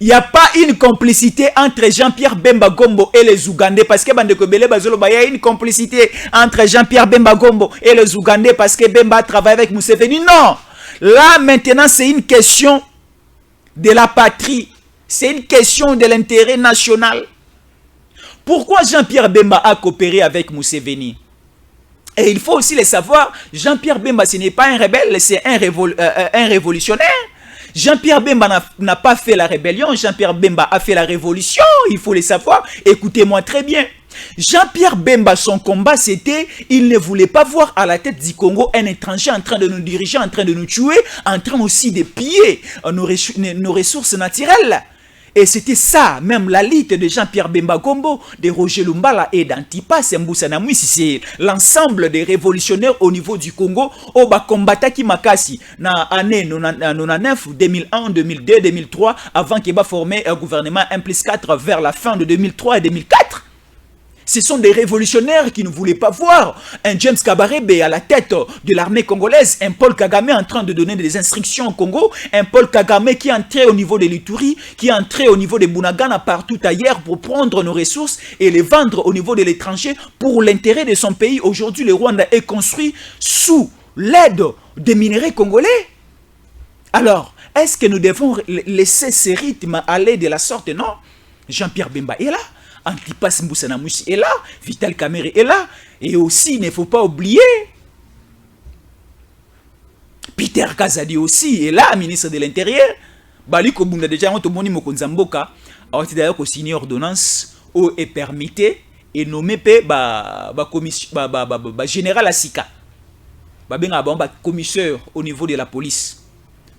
Il n'y a pas une complicité entre Jean-Pierre Bemba Gombo et les Ougandais parce que il y a une complicité entre Jean-Pierre Bemba Gombo et les Ougandais parce que Bemba travaille avec Museveni. Non! Là, maintenant, c'est une question de la patrie. C'est une question de l'intérêt national. Pourquoi Jean-Pierre Bemba a coopéré avec Museveni? Et il faut aussi le savoir, Jean-Pierre Bemba, ce n'est pas un rebelle, c'est un révolutionnaire. Jean-Pierre Bemba n'a pas fait la rébellion, Jean-Pierre Bemba a fait la révolution, il faut le savoir. Écoutez-moi très bien. Jean-Pierre Bemba, son combat, c'était, il ne voulait pas voir à la tête du Congo un étranger en train de nous diriger, en train de nous tuer, en train aussi de piller nos ressources naturelles. Et c'était ça, même la lutte de Jean-Pierre Bemba Gombo, de Roger Lumbala et d'Antipas Mbusa Mwisi, c'est l'ensemble des révolutionnaires au niveau du Congo, au combattant qui makasi na année 99, 2001, 2002, 2003, avant qu'il ait formé un gouvernement 1+4 vers la fin de 2003 et 2004. Ce sont des révolutionnaires qui ne voulaient pas voir un James Kabarebe à la tête de l'armée congolaise, un Paul Kagame en train de donner des instructions au Congo, un Paul Kagame qui est entré au niveau de l'Ituri, qui est entré au niveau de Bunagana partout ailleurs pour prendre nos ressources et les vendre au niveau de l'étranger pour l'intérêt de son pays. Aujourd'hui, le Rwanda est construit sous l'aide des minéraux congolais. Alors, est-ce que nous devons laisser ces rythmes aller de la sorte? Non. Jean-Pierre Bemba est là. Antipas Mbusa Mwisi est là, Vital Kamerhe est là, et aussi, il ne faut pas oublier, Peter Kazadi aussi est là, ministre de l'Intérieur. Baliko Bunda déjà, on te moni Mokonzamboka, a été d'ailleurs signé ordonnance où est permis et nommé général Asika. Benga commissaire au niveau de la police.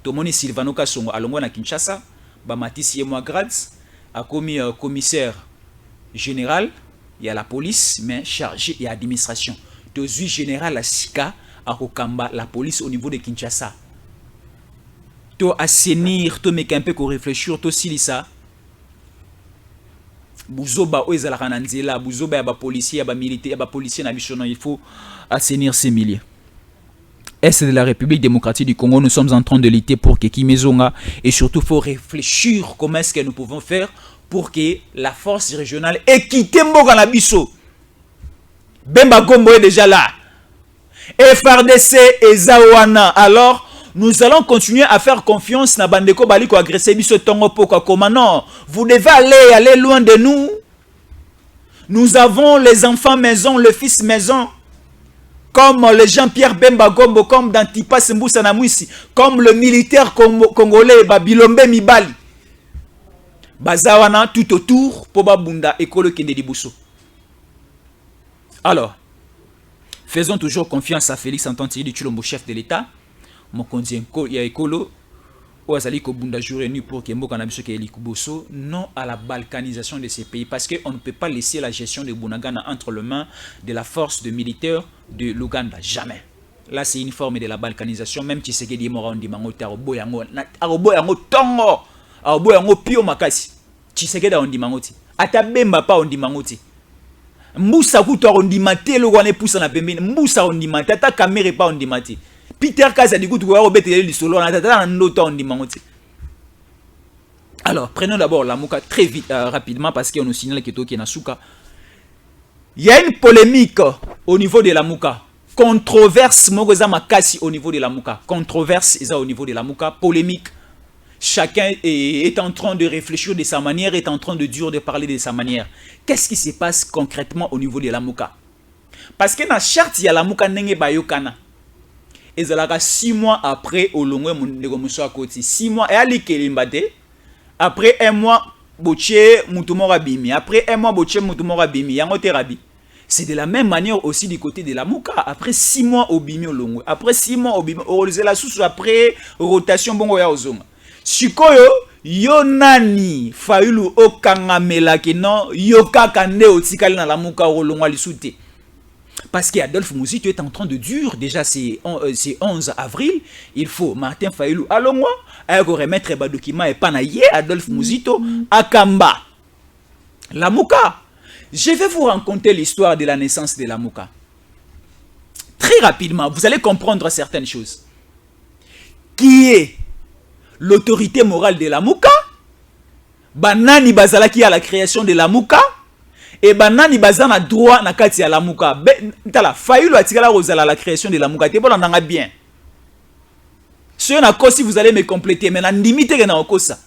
Tomoni Silvano Kasongo alongo na Kinshasa, Matisi Yemwa Gratz a commis commissaire général, il y a la police, mais chargé, il y a l'administration. Tozui général Asika à Rokamba, la police au niveau de Kinshasa. To assainir, to make un peu qu'on réfléchir, to silisa. Bouzoba oezala kananzela, bouzoba ya ba policier, ya ba militaire, ya ba policier na bichono, il faut assainir ces milliers. Est de la République démocratique du Congo, nous sommes en train de lutter pour que Kimezonga, et surtout il faut réfléchir comment est-ce que nous pouvons faire pour que la force régionale ait quitté Mboka na biso. Bemba Gombo est déjà là. FRDC et Zawana. Alors, nous allons continuer à faire confiance na Bandeko Baliko agresser biso tongo poko. Comment non? Vous devez aller loin de nous. Nous avons les enfants maison, le fils maison. Comme le Jean-Pierre Bemba Gombo, comme d'Antipas Mbusa Mwisi, comme le militaire congolais Babilombe Mibali. Bazawana tout autour pour Babunda et Kolo Kendedibuso. Alors, faisons toujours confiance à Félix Antoine du Chulombo, chef de l'État. Mokonzi ya Ekolo, Oazali Kobunda jour et nuit pour que Mboka Nabiso Keli Kuboso, non à la balkanisation de ces pays. Parce qu'on ne peut pas laisser la gestion de Bunagana entre les mains de la force de militaires de l'Ouganda. Jamais. Là, c'est une forme de la balkanisation. Même si c'est que Mora Ndimango, Arobo Yango Tongo. Arobo Yango Pio Makasi. Tshisekedi on dit mangoti. ata bemba pa ondimango te mbusa kuto ondima te lo wana poussa na pembeni mbusa ondima te ata kamere pa ondima te Peter Kaza di kutu ko betele lisolo na tata na ndoto ondimango te. Alors prenons d'abord la Lamuka très vite rapidement parce qu'on nous signale que Toki na Souka. Il y a une polémique au niveau de la Lamuka. Controverse mogoza makasi au niveau de la Lamuka. Controverse est au niveau de la Lamuka, polémique. Chacun est en train de réfléchir de sa manière, est en train de dur de parler de sa manière. Qu'est-ce qui se passe concrètement au niveau de la Lamuka? Parce que dans la charte, il y a la Lamuka nenge bayokana. Et ça 6 mois après, au long de côté 6 mois, et ali kelimbate. Après 1 mois, boche mutumora bimi. Après 1 mois, boche mutumora bimi. Yangote rabi. C'est de la même manière aussi du côté de la Lamuka. Après 6 mois au bimi au long. Après 6 mois au bimi au la sous après rotation bongo ya ozonga. Sikoyo yonani Fayulu okangamela ke non yokaka nde otikali na Lamuka rolongwa lisute. Parce qu'Adolphe Muzito est en train de dur. Déjà c'est 11 avril. Il faut Martin Fayulu alongwa ayako remettre ba document et panaye Adolphe Muzito akamba Lamuka. Je vais vous raconter l'histoire de la naissance de Lamuka. Très rapidement, vous allez comprendre certaines choses. Qui est l'autorité morale de Lamuka? Banani bazalaki à la création de Lamuka? Et banani bazana droit na kati ya Lamuka? Tala Fayulu atikala rozala la création de Lamuka. Te bon nanga bien. Si vous allez me compléter, mais na limite na okosa.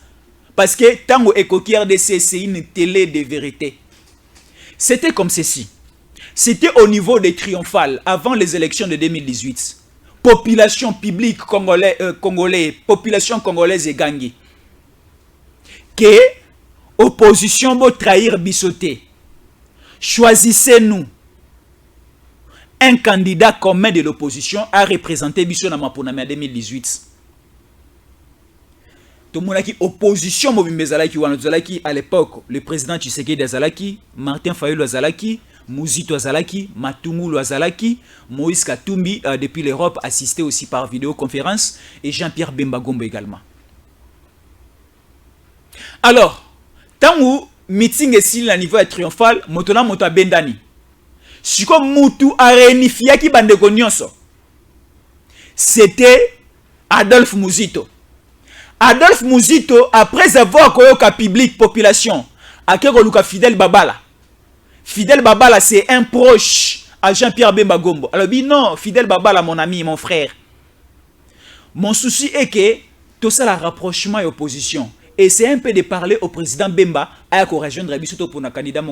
Parce que tango Ekoki RDC c'est une télé de vérité. C'était comme ceci. C'était au niveau des triomphales avant les élections de 2018. Population publique congolais, population congolaise et gangi. Que opposition va trahir bisoté. Choisissez-nous un candidat commun de l'opposition à représenter Bisso na Maponami en 2018. Tout le monde qui opposition Mobimbezalaki Wanozalaki à l'époque, le président Tshisekedi Azalaki, Martin Fayulu Azalaki, Muzito Azalaki, Matungulu Azalaki, Moïse Katumbi depuis l'Europe assisté aussi par vidéoconférence et Jean-Pierre Bemba Gombo également. Alors, tant où meeting est si le niveau est triomphal, motona mota bendani. Si comme Moutou a réunifié qui bande nyonso, c'était Adolphe Muzito. Adolphe Muzito, après avoir koyoka public population, a kekoluka Fidel Babala. Fidel Babala, c'est un proche à Jean-Pierre Bemba Gombo. Alors, non, Fidel Babala, mon ami, mon frère. Mon souci est que tout ça, le rapprochement et opposition. Et c'est un peu de parler au président Bemba à rejoindre Bisoto pour un candidat,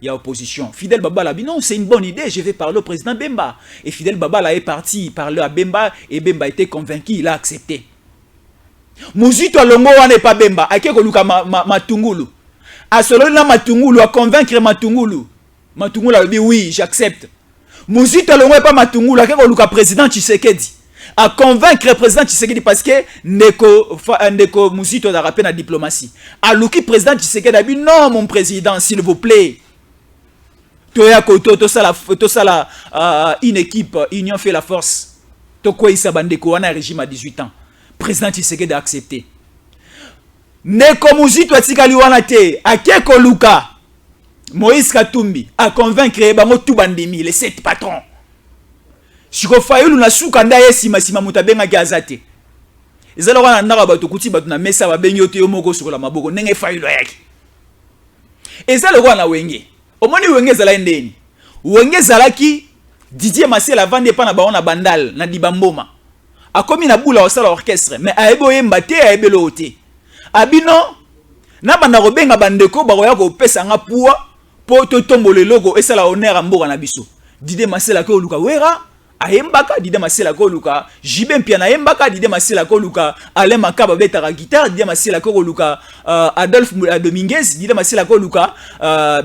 il y a opposition. Fidel Babala, non, c'est une bonne idée, je vais parler au président Bemba. Et Fidel Babala est parti parler à Bemba et Bemba était convaincu, il a accepté. Muzito Longo n'est pas Bemba, a Kekoluka Matungulu. A Solona Matungulu, a convaincre Matungulu. Matungulu a dit oui, j'accepte. Muzito Longo n'est pas Matungulu, a Kekoluka président Tshisekedi. A convaincre le président Tshisekedi parce que Ndeko Muzito a rappelé la diplomatie. A Luki président Tshisekedi a dit non mon président s'il vous plaît. Toya Koto, to ça une équipe, union fait la force. Toko Isabandeko, on a un régime à 18 ans. Président Tshisekedi a accepté. Ndeko Muzito a tikali wana te, a Keko Luka, Moïse Katumbi a convaincre bango tout bandimi, les 7 patrons. Siko Fayulu na suka nda yesima sima mutabenga gazate. Ezala wana ndaka bato kuti bato na mesa babengi yote yo moko sukola maboko ndenge Fayulu yaki. Ezala wana wenge. Omoni wenge zala ndeni. Wenge zalaki Didier Masela vande pa na baona bandal na dibamboma. Akomi na bula osala orchestre mais aebo yemba te aebelo te. Abino na banda robenga bandeko bakoya ko pesa nga puwa po to tombole logo esala honneur a mboka na biso. Didier Masela ko luka wera Ayembaka Didier Masela ko luka Jibem Piana Ayembaka Didier Masela ko luka Alain Makaba betara guitare Didier Masela ko luka Adolphe Dominguez Didier Masela ko luka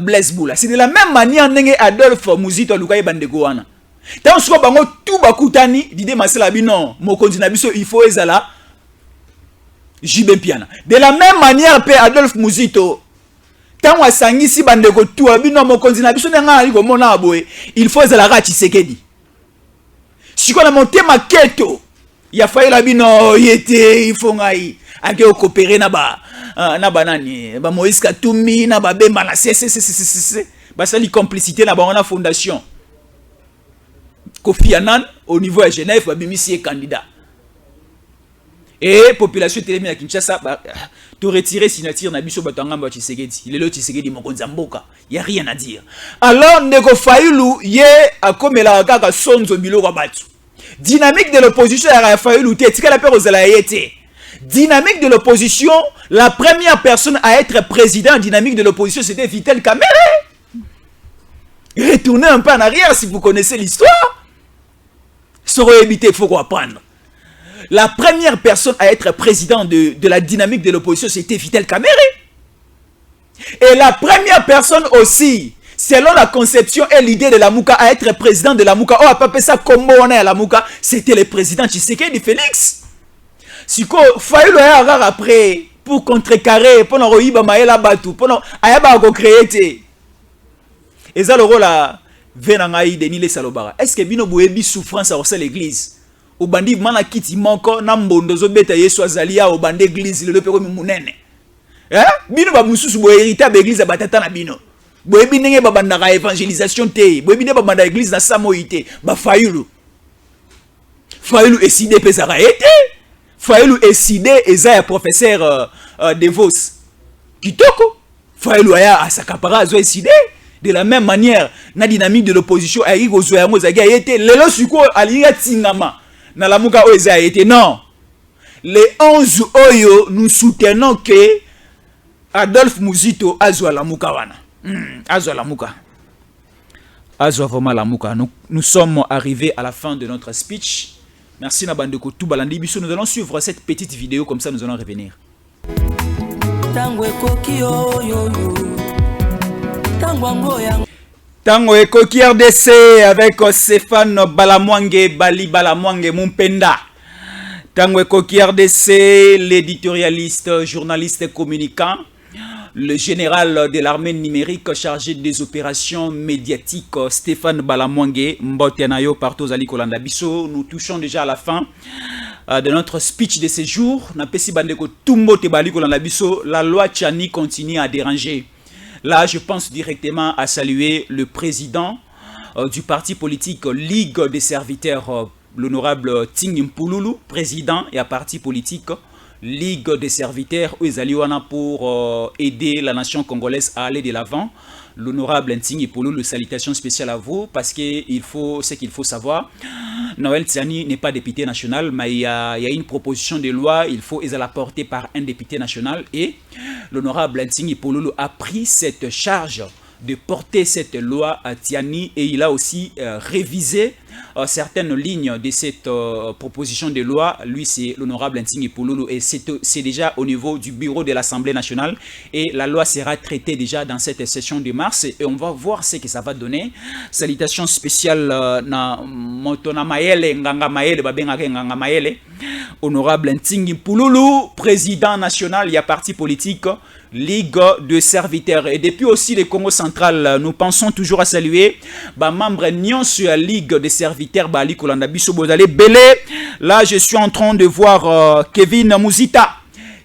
Blaise Boula. C'est de la même manière ndenge Adolphe Muzito luka ebandeko wana. Tant soko bango tout bakutani Didier Masela bino mokonzi na biso il faut ezala Jibem Piana. De la même manière pe Adolphe Muzito tant asangisi bandeko tout bino mokonzi na biso nga ali ko mona boye il faut ezala ra Tshisekedi. Si on a monté ma quête, il a fallu la bino, il était, il faut ngai. ake coopérer na nani ba Moïse Katumbi na ba Bemba na c'est ba sali complicité na ba fondation Kofi Annan au niveau de Genève ba bimisi est candidat et population télémi à Kinshasa tout retirer signature na biso batanga ba Tshisekedi il est là Tshisekedi mokonza mboka y a rien à dire alors ndeko Fayulu ye akomela kaka sonzo biloko batu dynamique de l'opposition ya Fayulu te tikala pe kozala yete dynamique de l'opposition la première personne à être président dynamique de l'opposition c'était Vital Kamerhe. Retournez un peu en arrière si vous connaissez l'histoire. Il faut apprendre. La première personne à être président de la dynamique de l'opposition, c'était Vital Kamerhe. Et la première personne aussi, selon la conception et l'idée de la Mouka, à être président de la Mouka, oh, pas ça comme on est à la Mouka, c'était le président Tshisekedi Félix. Si quoi, Fayulu a après, pour contrecarrer, pour nous roïba maïla batu, pour nous ayaba ko créer. Et ça le rôle à Venangaï Denis les Salobara. Est-ce que bino boebi souffrance à aussi l'église? Au bandi mana kiti manko nambondo zo beta yesu azalia au bandi église le peko munene. Bino ba mususu bo hérité ba église batata na bino. Boebi ndenge ba bandaka évangélisation te. Boebi ndenge ba banda église na samoïté. Ba Fayulu. Fayulu décidé pesara été. Fayulu décidé eza professeur de Vos. Kitoko. Fayulu aya asakapara zo décidé. De la même manière, la dynamique de l'opposition a été le suko aliya tingama na la muka oza a été non. Les 11 oyo nous soutenons que Adolphe Muzito azwa la muka wana. Azwa la muka. Azwa vraiment la muka. Nous sommes arrivés à la fin de notre speech. Merci Nabandeko Toubalandi Biso. Nous allons suivre cette petite vidéo comme ça nous allons revenir. Tango Ekoki RDC avec Stéphane Balamwange Bali Balamwange Mumpenda. Tango Ekoki RDC, l'éditorialiste, journaliste et communicant, le général de l'armée numérique chargé des opérations médiatiques Stéphane Balamwange Mbotenayo partout Ali Kolanda Biso. Nous touchons déjà à la fin de notre speech de ce jour. Napesi bandeko tumbo te Bali Kolanda Biso, la loi Tchani continue à déranger. Là, je pense directement à saluer le président du parti politique Ligue des serviteurs, l'honorable Ting Mpululu, président et à parti politique Ligue des serviteurs Ouezaliwana pour aider la nation congolaise à aller de l'avant. L'honorable Ting Mpululu, salutations spéciales à vous parce que ce qu'il faut savoir, Noël Tsiani n'est pas député national, mais il y a une proposition de loi, il faut la porter par un député national et l'honorable Ntsingi Pololo a pris cette charge de porter cette loi à Tiani et il a aussi révisé certaines lignes de cette proposition de loi. Lui, c'est l'honorable Ntsingi Pololo et c'est déjà au niveau du bureau de l'Assemblée nationale et la loi sera traitée déjà dans cette session de mars et on va voir ce que ça va donner. Salutations spéciales na Motona Mayele, Nganga Mayele, Babengake Nganga Mayele, honorable Ntsingi Pololo, président national, il y a parti politique Ligue de serviteurs et depuis aussi le Congo central, nous pensons toujours à saluer membre Nyon sur la Ligue de serviteurs Bali Kolanda Biso Bozale Belé. Là, je suis en train de voir Kevin Muzita.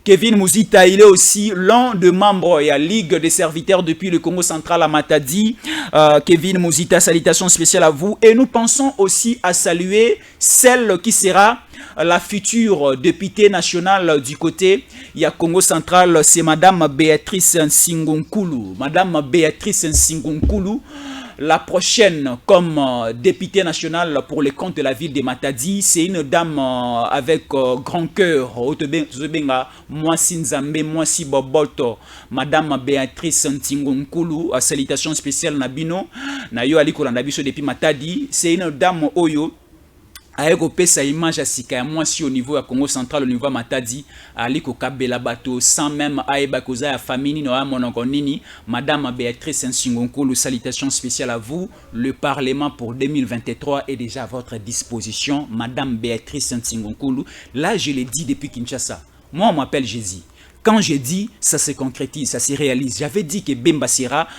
Kevin Muzita, il est aussi l'un des membres de la Ligue des serviteurs depuis le Congo central à Matadi. Kevin Muzita, salutations spéciales à vous. Et nous pensons aussi à saluer celle qui sera la future députée nationale du côté il y a Congo central, c'est Madame Béatrice Nsingonkulu. Madame Béatrice Nsingonkulu, la prochaine comme députée nationale pour les comptes de la ville de Matadi, c'est une dame avec grand cœur. Mwasi Nzambe, Mwasi Boboto, Madame Béatrice Nsingonkulu, salutation spéciale Nabino, Nayo Ali Kolanda Biso depuis Matadi, c'est une dame Oyo. Aeko pesa image à sika moi si au niveau à Congo central au niveau à Matadi aliko kabela bato sans même aeba koza ya famille no monoko nini. Madame Béatrice Nsingonkulu, salutations spéciales à vous. Le Parlement pour 2023 est déjà à votre disposition. Madame Béatrice Nsingonkulu, là je l'ai dit depuis Kinshasa. Moi on m'appelle Jésus. Quand j'ai dit ça se concrétise, ça se réalise. J'avais dit que Bemba Sera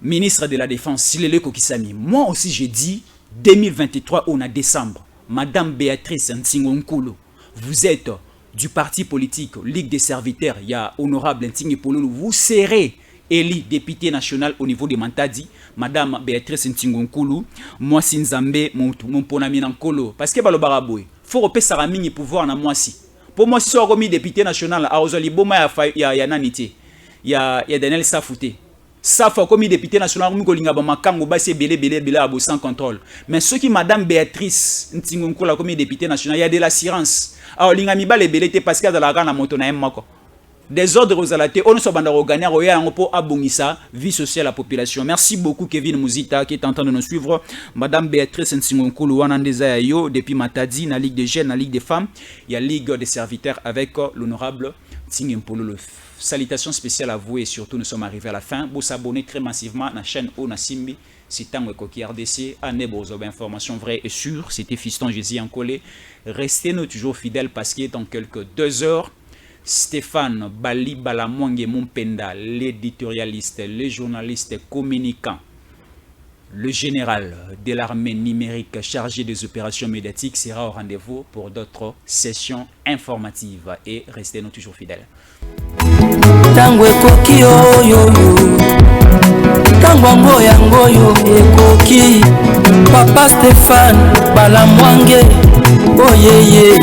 ministre de la Défense, Silele Kokisami. Moi aussi j'ai dit 2023 on a décembre. Madame Béatrice Nsingonkulu, vous êtes du parti politique Ligue des serviteurs, il y a honorable Ntingi Pololo, vous serez élu député national au niveau de Matadi, Madame Béatrice Ntingonkulu, moi Sinzambe, mon ponami Nankolo, parce que il faut repérer sa ramine pouvoir na moi si. Pour moi, si on a commis député national, à Ozali Boma, il y a Nanité, il y a Daniel Safouté. Safa comme député national, sans contrôle. Mais ceux qui Madame Béatrice Ntingonkulu comme député national, il y a de l'assurance. Alors, l'ingamiba les belés parce qu'il y a de la grande moto na mako. Des ordres aux alatés, on ne s'en va gagner pour abongissa vie sociale à la population. Merci beaucoup Kevin Mouzita qui est en train de nous suivre. Madame Béatrice Ntingonkulu Wanandezayo depuis Matadi, la Ligue des jeunes, la Ligue des femmes, il y a Ligue des serviteurs avec l'honorable Ntingonkulu. Salutations spéciales à vous et surtout nous sommes arrivés à la fin. Vous s'abonnez très massivement à la chaîne Onasimbi. C'est Tango Ekoki RDC. Annez-vous informations vraies et sûres. C'était Fiston Jésus Encolé. Restez-nous toujours fidèles parce qu'il est dans quelques 2 heures. Stéphane Bali Balamwange Mompenda, l'éditorialiste, le journaliste communicant, le général de l'armée numérique chargé des opérations médiatiques sera au rendez-vous pour d'autres sessions informatives et restez-nous toujours fidèles. Tango ekoki oyo Tango ngoyo ekoki Papa Stéphane Balamwange oh yeah yeah